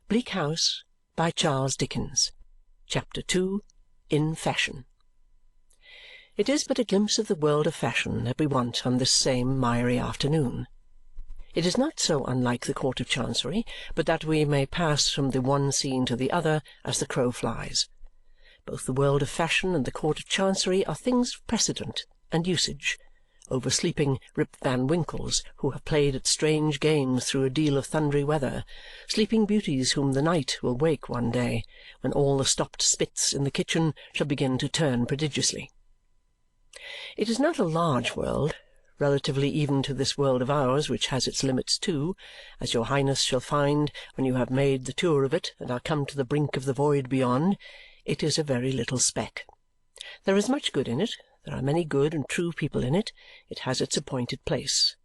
Bleak House by Charles Dickens. Chapter 2. In Fashion. It is but a glimpse of the world of fashion that we want on this same miry afternoon. It is not so unlike the Court of Chancery but that we may pass from the one scene to the other as the crow flies. Both the world of fashion and the Court of Chancery are things of precedent and usage, oversleeping Rip Van Winkles who have played at strange games through a deal of thundery weather, sleeping beauties whom the night will wake one day, when all the stopped spits in the kitchen shall begin to turn prodigiously. It is not a large world, relatively even to this world of ours, which has its limits too, as your Highness shall find when you have made the tour of it and are come to the brink of the void beyond. It is a very little speck. There is much good in it. There are many good and true people in it. It has its appointed place.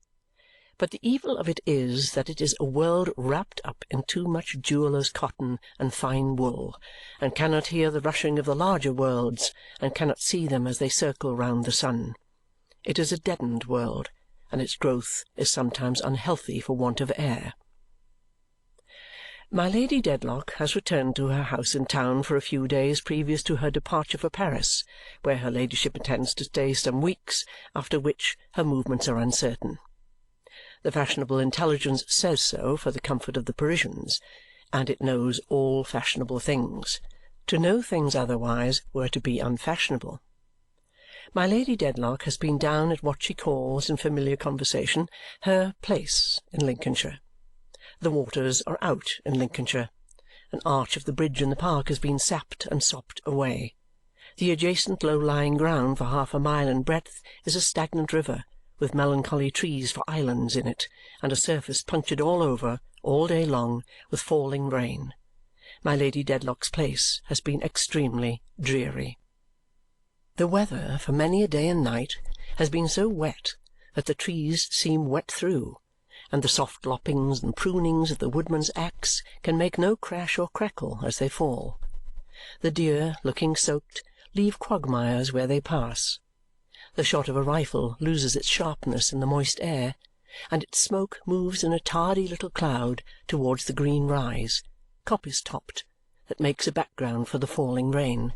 But the evil of it is that it is a world wrapped up in too much jewellers' cotton and fine wool, and cannot hear the rushing of the larger worlds, and cannot see them as they circle round the sun. It is a deadened world, and its growth is sometimes unhealthy for want of air. My Lady Dedlock has returned to her house in town for a few days previous to her departure for Paris, where her ladyship intends to stay some weeks, after which her movements are uncertain. The fashionable intelligence says so for the comfort of the Parisians, and it knows all fashionable things. To know things otherwise were to be unfashionable. My Lady Dedlock has been down at what she calls, in familiar conversation, her place in Lincolnshire. The waters are out in Lincolnshire. An arch of the bridge in the park has been sapped and sopped away. The adjacent low-lying ground for half a mile in breadth is a stagnant river, with melancholy trees for islands in it, and a surface punctured all over, all day long, with falling rain. My Lady Dedlock's place has been extremely dreary. The weather for many a day and night has been so wet that the trees seem wet through, and the soft loppings and prunings of the woodman's axe can make no crash or crackle as they fall. The deer, looking soaked, leave quagmires where they pass. The shot of a rifle loses its sharpness in the moist air, and its smoke moves in a tardy little cloud towards the green rise, coppice-topped, that makes a background for the falling rain.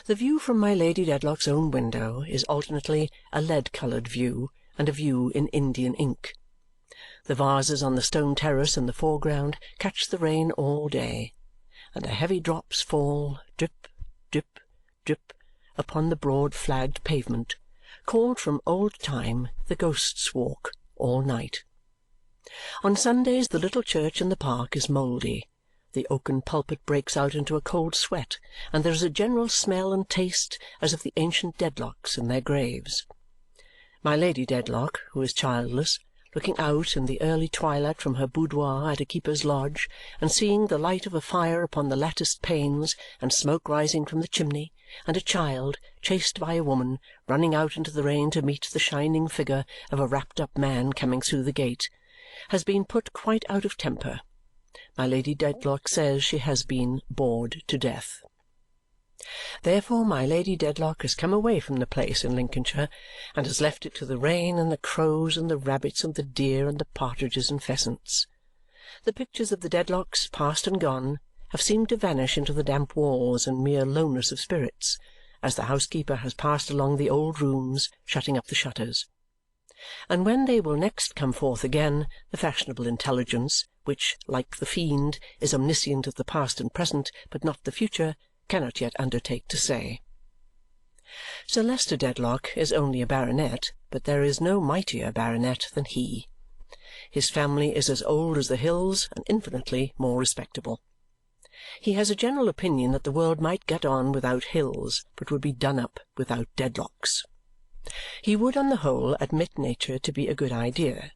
The view from my Lady Dedlock's own window is alternately a lead-coloured view and a view in Indian ink. The vases on the stone terrace in the foreground catch the rain all day, and the heavy drops fall, drip, drip, drip, upon the broad flagged pavement, called from old time the Ghost's Walk, all night. On Sundays the little church in the park is mouldy. The oaken pulpit breaks out into a cold sweat, and there is a general smell and taste as of the ancient Dedlocks in their graves. My Lady Dedlock, who is childless, looking out in the early twilight from her boudoir at a keeper's lodge, and seeing the light of a fire upon the latticed panes, and smoke rising from the chimney, and a child, chased by a woman, running out into the rain to meet the shining figure of a wrapped-up man coming through the gate, has been put quite out of temper. My Lady Dedlock says she has been bored to death. Therefore my Lady Dedlock has come away from the place in Lincolnshire and has left it to the rain and the crows and the rabbits and the deer and the partridges and pheasants. The pictures of the Dedlocks, past and gone, have seemed to vanish into the damp walls and mere lowness of spirits, as the housekeeper has passed along the old rooms, shutting up the shutters. And when they will next come forth again, the fashionable intelligence, which, like the fiend, is omniscient of the past and present, but not the future, cannot yet undertake to say. Sir Leicester Dedlock is only a baronet, but there is no mightier baronet than he. His family is as old as the hills and infinitely more respectable. He has a general opinion that the world might get on without hills, but would be done up without Dedlocks. He would, on the whole, admit nature to be a good idea,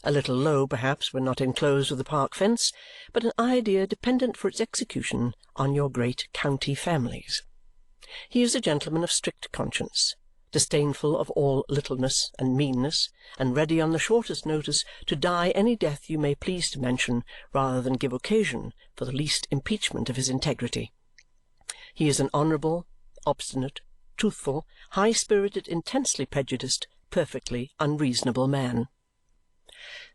a little low perhaps when not enclosed with a park fence, but an idea dependent for its execution on your great county families. He is a gentleman of strict conscience, disdainful of all littleness and meanness, and ready on the shortest notice to die any death you may please to mention rather than give occasion for the least impeachment of his integrity. He is an honourable, obstinate, truthful, high-spirited, intensely prejudiced, perfectly unreasonable man.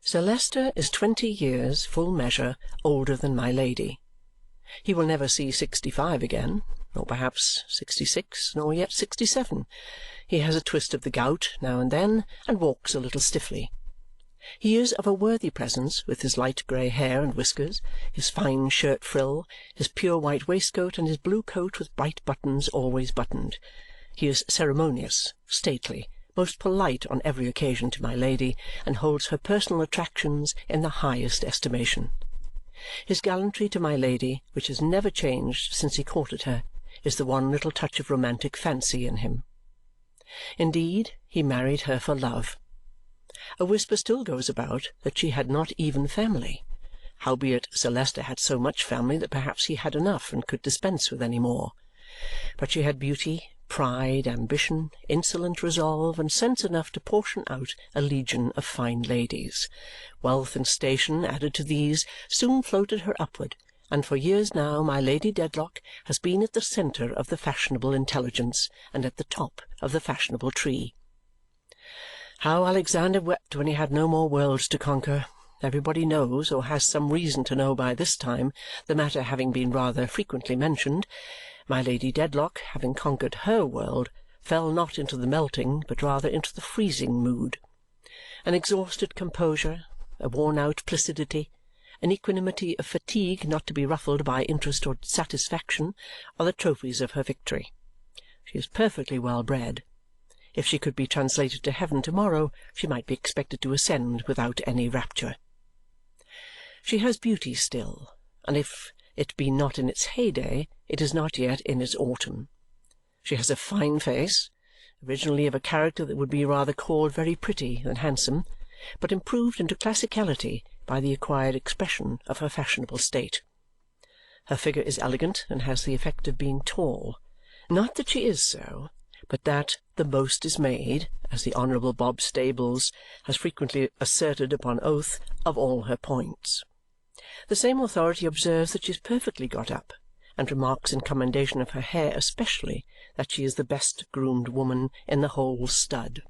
Sir Leicester is 20 years, full measure, older than my Lady. He will never see 65 again, nor perhaps 66, nor yet 67. He has a twist of the gout now and then, and walks a little stiffly. He is of a worthy presence, with his light grey hair and whiskers, his fine shirt frill, his pure white waistcoat, and his blue coat with bright buttons always buttoned. He is ceremonious, stately, most polite on every occasion to my Lady, and holds her personal attractions in the highest estimation. His gallantry to my Lady, which has never changed since he courted her, is the one little touch of romantic fancy in him. Indeed, he married her for love. A whisper still goes about that she had not even family, howbeit Sir Leicester had so much family that perhaps he had enough and could dispense with any more. But she had beauty, pride, ambition, insolent resolve, and sense enough to portion out a legion of fine ladies. Wealth and station, added to these, soon floated her upward, and for years now my Lady Dedlock has been at the centre of the fashionable intelligence and at the top of the fashionable tree. How Alexander wept when he had no more worlds to conquer, everybody knows, or has some reason to know by this time, the matter having been rather frequently mentioned. My Lady Dedlock, having conquered her world, fell not into the melting, but rather into the freezing mood. An exhausted composure, a worn-out placidity, an equanimity of fatigue not to be ruffled by interest or satisfaction, are the trophies of her victory. She is perfectly well bred. If she could be translated to heaven to-morrow, she might be expected to ascend without any rapture. She has beauty still, and if it be not in its heyday, it is not yet in its autumn. She has a fine face, originally of a character that would be rather called very pretty than handsome, but improved into classicality by the acquired expression of her fashionable state. Her figure is elegant and has the effect of being tall. Not that she is so, but that the most is made, as the Honourable Bob Stables has frequently asserted upon oath, of all her points. The same authority observes that she is perfectly got up, and remarks in commendation of her hair especially that she is the best-groomed woman in the whole stud.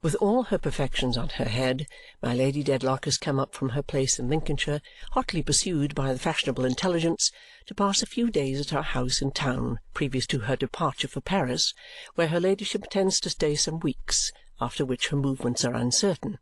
With all her perfections on her head, my Lady Dedlock has come up from her place in Lincolnshire, hotly pursued by the fashionable intelligence, to pass a few days at our house in town previous to her departure for Paris, where her ladyship intends to stay some weeks, after which her movements are uncertain.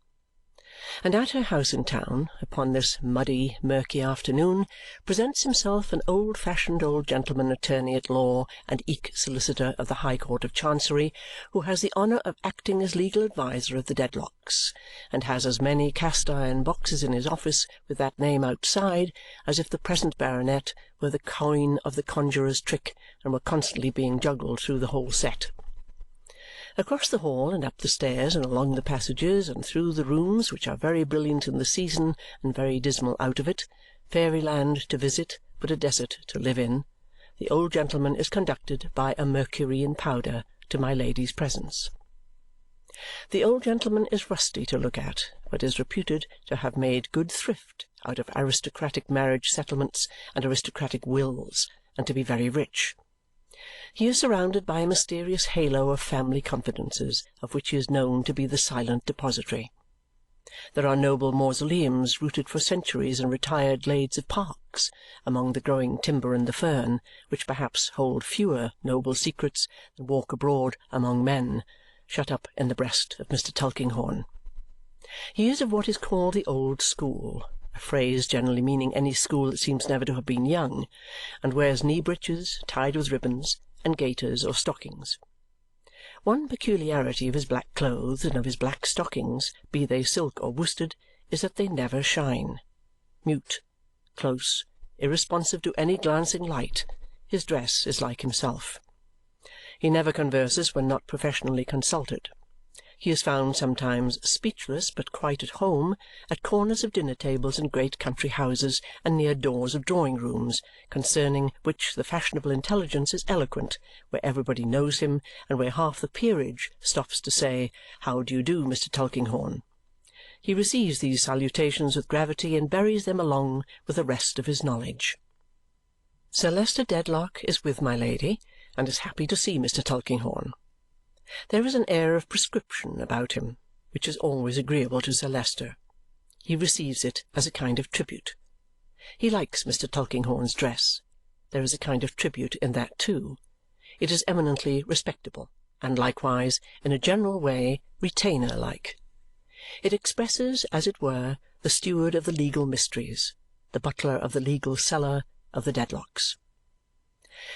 And at her house in town, upon this muddy, murky afternoon, presents himself an old-fashioned old gentleman attorney-at-law and eke solicitor of the High Court of Chancery, who has the honour of acting as legal adviser of the Dedlocks, and has as many cast-iron boxes in his office with that name outside as if the present baronet were the coin of the conjurer's trick and were constantly being juggled through the whole set. Across the hall and up the stairs and along the passages and through the rooms, which are very brilliant in the season and very dismal out of it, fairyland to visit but a desert to live in, the old gentleman is conducted by a Mercury in powder to my Lady's presence. The old gentleman is rusty to look at, but is reputed to have made good thrift out of aristocratic marriage settlements and aristocratic wills, and to be very rich. He is surrounded by a mysterious halo of family confidences, of which he is known to be the silent depository. There are noble mausoleums rooted for centuries in retired glades of parks, among the growing timber and the fern, which perhaps hold fewer noble secrets than walk abroad among men, shut up in the breast of Mr. Tulkinghorn. He is of what is called the old school, a phrase generally meaning any school that seems never to have been young, and wears knee-breeches tied with ribbons, and gaiters or stockings. One peculiarity of his black clothes and of his black stockings, be they silk or worsted, is that they never shine. Mute, close, irresponsive to any glancing light, his dress is like himself. He never converses when not professionally consulted. He is found sometimes speechless but quite at home at corners of dinner-tables in great country houses and near doors of drawing-rooms, concerning which the fashionable intelligence is eloquent, where everybody knows him and where half the peerage stops to say, "How do you do, Mr. Tulkinghorn?" He receives these salutations with gravity and buries them along with the rest of his knowledge. Sir Leicester Dedlock is with my Lady and is happy to see Mr. Tulkinghorn. There is an air of prescription about him, which is always agreeable to Sir Leicester. He receives it as a kind of tribute. He likes Mr. Tulkinghorn's dress. There is a kind of tribute in that too. It is eminently respectable, and likewise, in a general way, retainer-like. It expresses, as it were, the steward of the legal mysteries, the butler of the legal cellar of the Dedlocks.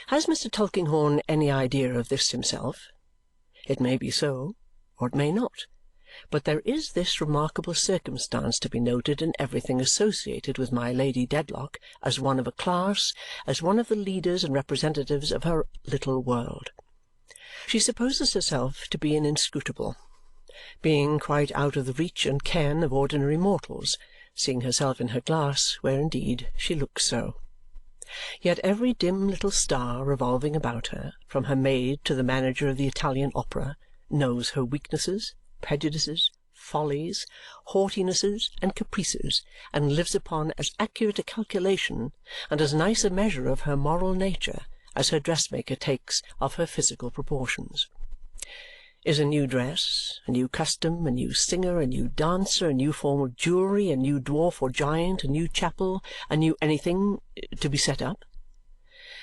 Has Mr. Tulkinghorn any idea of this himself? It may be so, or it may not. But there is this remarkable circumstance to be noted in everything associated with my Lady Dedlock as one of a class, as one of the leaders and representatives of her little world. She supposes herself to be an inscrutable, being quite out of the reach and ken of ordinary mortals, seeing herself in her glass, where indeed she looks so. Yet every dim little star revolving about her, from her maid to the manager of the Italian opera, knows her weaknesses, prejudices, follies, haughtinesses, and caprices, and lives upon as accurate a calculation and as nice a measure of her moral nature as her dressmaker takes of her physical proportions. Is a new dress, a new custom, a new singer, a new dancer, a new form of jewellery, a new dwarf or giant, a new chapel, a new anything to be set up?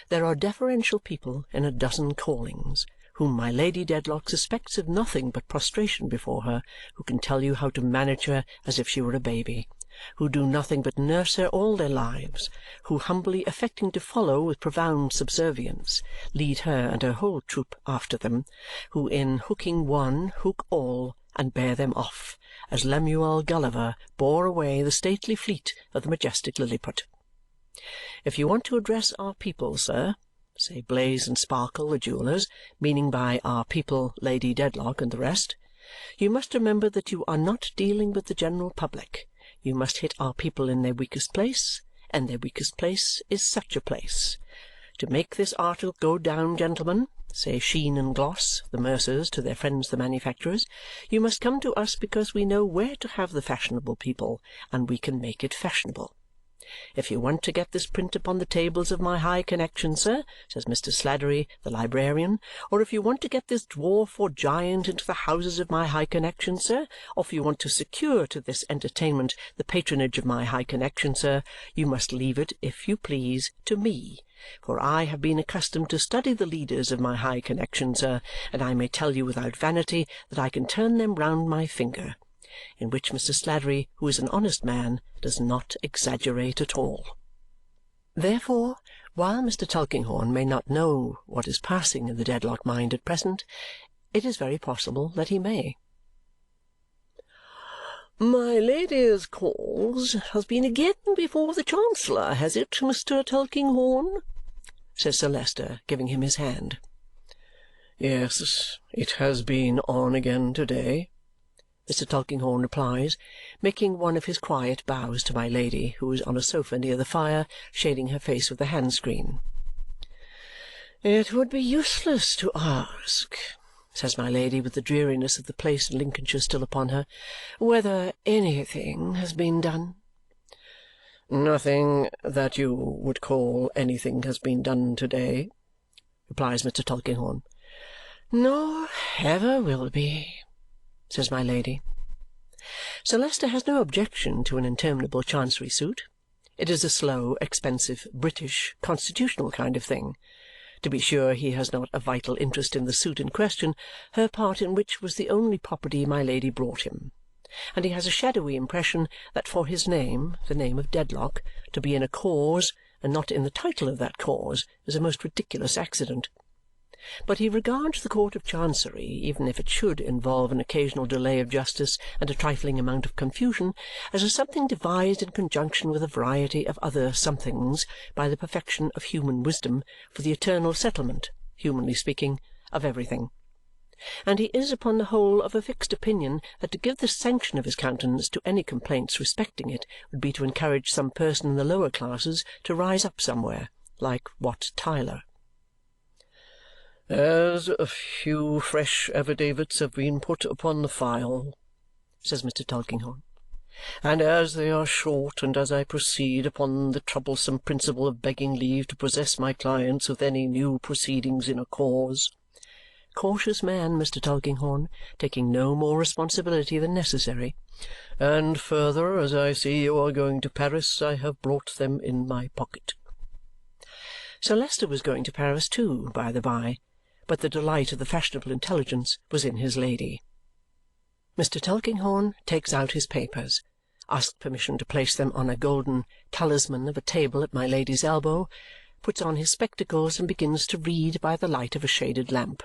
There are deferential people in a dozen callings, whom my Lady Dedlock suspects of nothing but prostration before her, who can tell you how to manage her as if she were a baby, who do nothing but nurse her all their lives, who, humbly affecting to follow with profound subservience, lead her and her whole troop after them, who in hooking one hook all and bear them off, as Lemuel Gulliver bore away the stately fleet of the majestic Lilliput. If you want to address our people, sir, say Blaze and Sparkle, the jewellers, meaning by our people Lady Dedlock and the rest, you must remember that you are not dealing with the general public. You must hit our people in their weakest place, and their weakest place is such a place. To make this article go down, gentlemen, say Sheen and Gloss, the mercers, to their friends the manufacturers, you must come to us because we know where to have the fashionable people, and we can make it fashionable. If you want to get this print upon the tables of my high connection, sir, says Mr. Sladdery, the librarian, or if you want to get this dwarf or giant into the houses of my high connection, sir, or if you want to secure to this entertainment the patronage of my high connection, sir, you must leave it, if you please, to me, for I have been accustomed to study the leaders of my high connection, sir, and I may tell you without vanity that I can turn them round my finger, in which Mr. Sladdery, who is an honest man, does not exaggerate at all. Therefore, while Mr. Tulkinghorn may not know what is passing in the Dedlock mind at present, it is very possible that he may. "My lady's cause has been again before the Chancellor, has it, Mr. Tulkinghorn?" says Sir Leicester, giving him his hand. "Yes, it has been on again to-day," Mr. Tulkinghorn replies, making one of his quiet bows to my Lady, who is on a sofa near the fire, shading her face with a hand-screen. "It would be useless to ask," says my Lady, with the dreariness of the place in Lincolnshire still upon her, "whether anything has been done." "Nothing that you would call anything has been done to-day," replies Mr. Tulkinghorn. "Nor ever will be," says my Lady. Sir Leicester has no objection to an interminable Chancery suit. It is a slow, expensive, British, constitutional kind of thing. To be sure, he has not a vital interest in the suit in question, her part in which was the only property my Lady brought him, and he has a shadowy impression that for his name, the name of Dedlock, to be in a cause and not in the title of that cause is a most ridiculous accident. But he regards the Court of Chancery, even if it should involve an occasional delay of justice and a trifling amount of confusion, as a something devised in conjunction with a variety of other somethings by the perfection of human wisdom for the eternal settlement, humanly speaking, of everything. And he is upon the whole of a fixed opinion that to give the sanction of his countenance to any complaints respecting it would be to encourage some person in the lower classes to rise up somewhere, like Wat Tyler. "As a few fresh affidavits have been put upon the file," says Mr. Tulkinghorn, "and as they are short, and as I proceed upon the troublesome principle of begging leave to possess my clients with any new proceedings in a cause," cautious man, Mr. Tulkinghorn, taking no more responsibility than necessary. "And further, as I see you are going to Paris, I have brought them in my pocket." Sir Leicester was going to Paris too, by the by, but the delight of the fashionable intelligence was in his lady. Mr. Tulkinghorn takes out his papers, asks permission to place them on a golden talisman of a table at my Lady's elbow, puts on his spectacles, and begins to read by the light of a shaded lamp.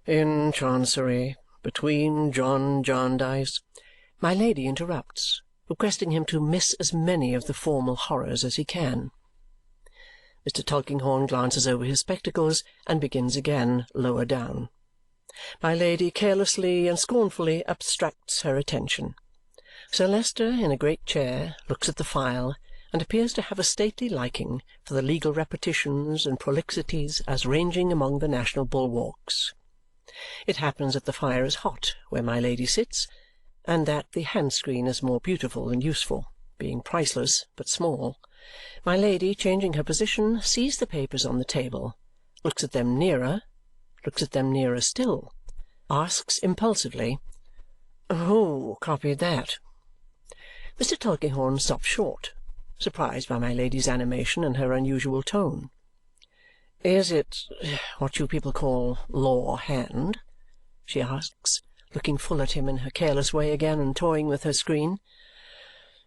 "In Chancery, between John Jarndyce—" My Lady interrupts, requesting him to miss as many of the formal horrors as he can. Mr. Tulkinghorn glances over his spectacles and begins again, lower down. My Lady carelessly and scornfully abstracts her attention. Sir Leicester, in a great chair, looks at the file and appears to have a stately liking for the legal repetitions and prolixities as ranging among the national bulwarks. It happens that the fire is hot where my Lady sits, and that the hand-screen is more beautiful than useful, being priceless but small. My Lady, changing her position, sees the papers on the table, looks at them nearer still, asks impulsively, "Who copied that?" Mr. Tulkinghorn stops short, surprised by my Lady's animation and her unusual tone. "Is it what you people call law hand?" she asks, looking full at him in her careless way again and toying with her screen.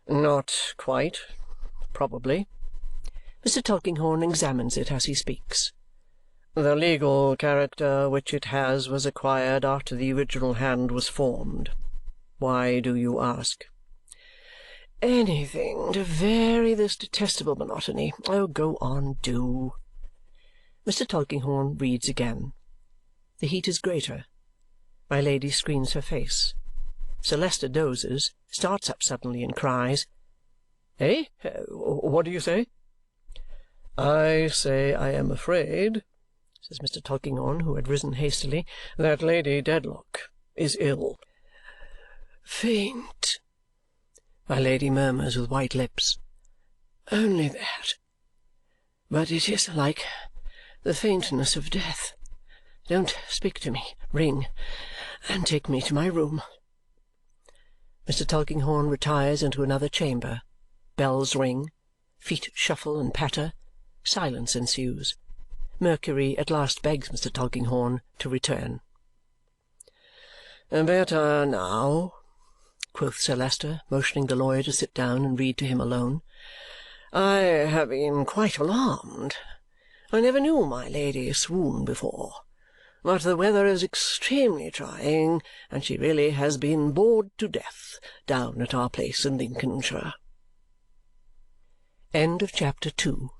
"Not quite. Probably." Mr. Tulkinghorn examines it as he speaks. "The legal character which it has was acquired after the original hand was formed. Why do you ask?" "Anything to vary this detestable monotony. Oh, go on, do." Mr. Tulkinghorn reads again. The heat is greater. My Lady screens her face. Sir Leicester dozes, starts up suddenly, and cries, "Eh? What do you say?" "I say I am afraid," says Mr. Tulkinghorn, who had risen hastily, "that Lady Dedlock is ill." "Faint," my Lady murmurs with white lips. "Only that. But it is like the faintness of death. Don't speak to me. Ring, and take me to my room." Mr. Tulkinghorn retires into another chamber. Bells ring. Feet shuffle and patter. Silence ensues. Mercury at last begs Mr. Tulkinghorn to return. "Better now," quoth Sir Leicester, motioning the lawyer to sit down and read to him alone. "I have been quite alarmed. I never knew my Lady swoon before. But the weather is extremely trying, and she really has been bored to death down at our place in Lincolnshire." End of chapter 2.